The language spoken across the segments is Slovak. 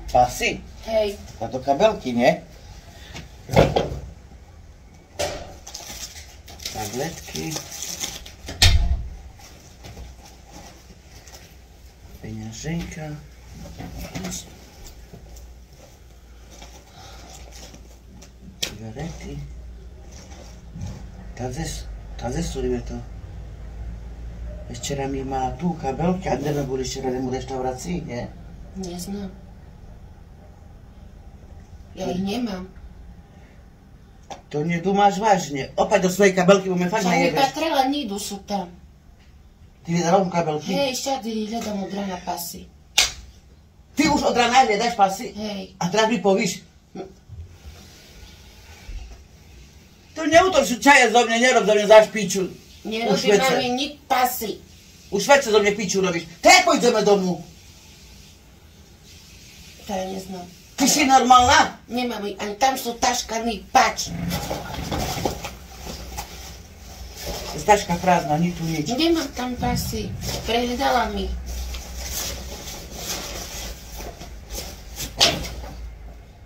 Pasy? Hej. A to kabelky, nie? Tabletky. Peňaženka. Cigarety. Tazesu to. Včera mi mala tu kabelky, a dnes boli včera v reštaurácii, nie? Neznám. Ja ich nemám. To nedumáš vážne. Opäť do svojej kabelky, bo me fakt Čo mi najebeš. patrela, nidu sú tam. Ty hľadám kabelky? Hej, všade hľadám od rána pasy. Ty už od rána hľadáš pasy? Hej. A teraz mi povíš? To neútoč, čaje zo mňa, nerob zo mňa za špiču. Nerobím ani nič pasy. Už večer zo mňa piču robíš. Teď pôjdeme domu. To ja neznám. Ty si normálna? Nemám ich, ani tam sú taškaný pač. Taška prázdna, ni tu nič. Nemám tam pasy. Prehľadala mi.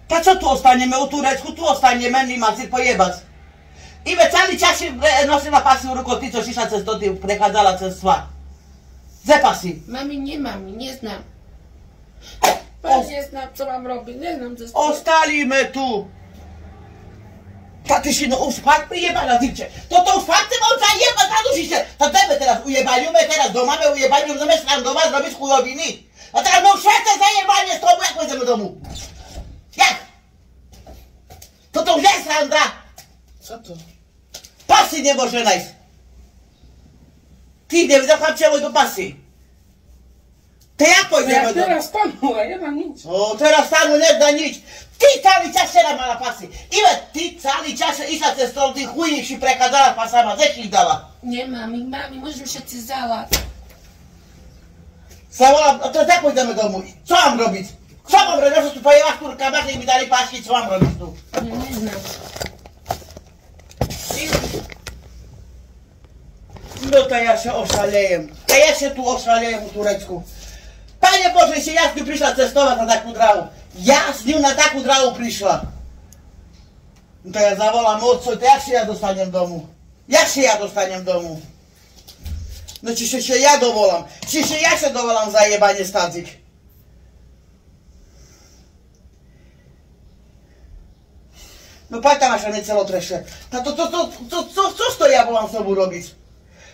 Pa čo tu ostaneme u Turecku? Tu ostaneme, nemá si pojebať. Ibe celý čas si nosila pasy v rukou, ty čo šišla cez to, ty prechádzala cez sva. Ze pasy. Mami, nemám, neznám. Neznám, co mám robiť, neznám cez to. Ostalíme tu. Ta ty si no už fakt prijebala, divče. Toto už fakt teba už zajeba, zadužište. To tebe teraz ujebali, my teraz doma, my ujebali, my sám doma zrobiť chujoviny. A teraz my už všetce zajebanie z toho, jak pôjdeme domu. Jak? Toto už je sranda. Co to? Pasy nemôže nájsť. Ty nevidel chlapčevo do pasy. To jak pôjdeme domu? Teraz stanula, nemám nič. O, teraz stanú nedá nič. Ty celý čas včera mala pasy. Ive, ty celý čas išla cez to, ty chujník si prekladala pasama, zeš ich dala. Nemám ich, mami, môžem všetci závať. Zavolám, a teraz jak pôjdeme domu? Čo mám robiť? Čo mám robiť? Že tu pojevaš tu rukama, že mi dali pasky, čo mám robiť tu? Neznám. No to ja sa ošalejem. Ja sa tu ošalejem v Turecku. Pane Bože, si ja s ním prišla cestovať na takú drahu. Ja s ním na takú drahu prišla. No to ja zavolám otcov, to jak si ja dostanem domu? Jak si ja dostanem domu? No čiže ja dovolám. Čiže ja sa dovolám za jebanie stadzik. No poď tam až mi celotreše. Co to ja volám s tobou robiť?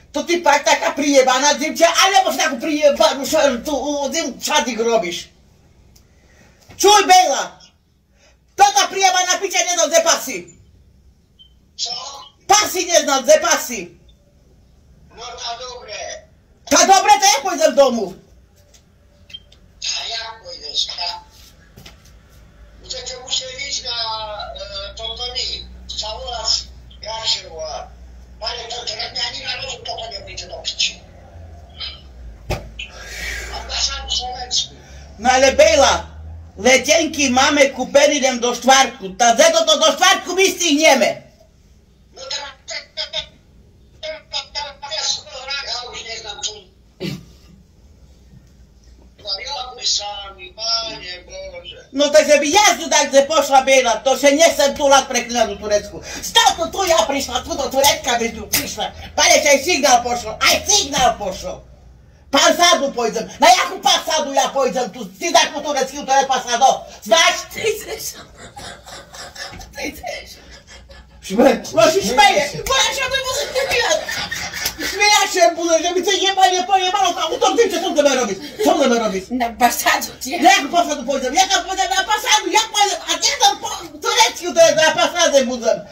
To ty pak taká prijebaná dzimča, alebo takú prijebanú čadik robíš. Čuj, Bejla! Toto prijebaná piča neznal ze pasy. Co? Pasy neznal ze pasy. No tá dobre. Tá dobre, to ja pôjdem domu. A jak pôjdeš? Budete musieť ísť na toto dní. Zavolať, jak sa volá. Pane, to mňa ani na rozum toto nepríde do piči. Ambasádu Slovensku. No ale Bejla, letenky máme kúpený idem do štvrtku. Tak za toto do štvrtku my stihneme. No teraz... Ja už neznám, čo... Pariadne sami, Pane Bože. No takže by jazdu takde pošla Bejla, to še nesem tu lat preklinať u Turecku. Stavno tu ja prišla, tu do Turecka by tu prišla. Pane, aj signál pošlo. Pasadu pôjdem, na jakú pasadu ja pôjdem tu, ty tak po turecky, to je pasado, znáš? Ty chceš. Śmieje! Właśnie to muszę wybijać! Śmieja się, że mi coś pojebalo, to autortycznie co będę robić? Co będę robić? Na pasadu cię. Jak pasadu pójdę? Jak pójdę na pasadu? Jak pójdę? A gdzie tam turecki to jest na pasadę budzę?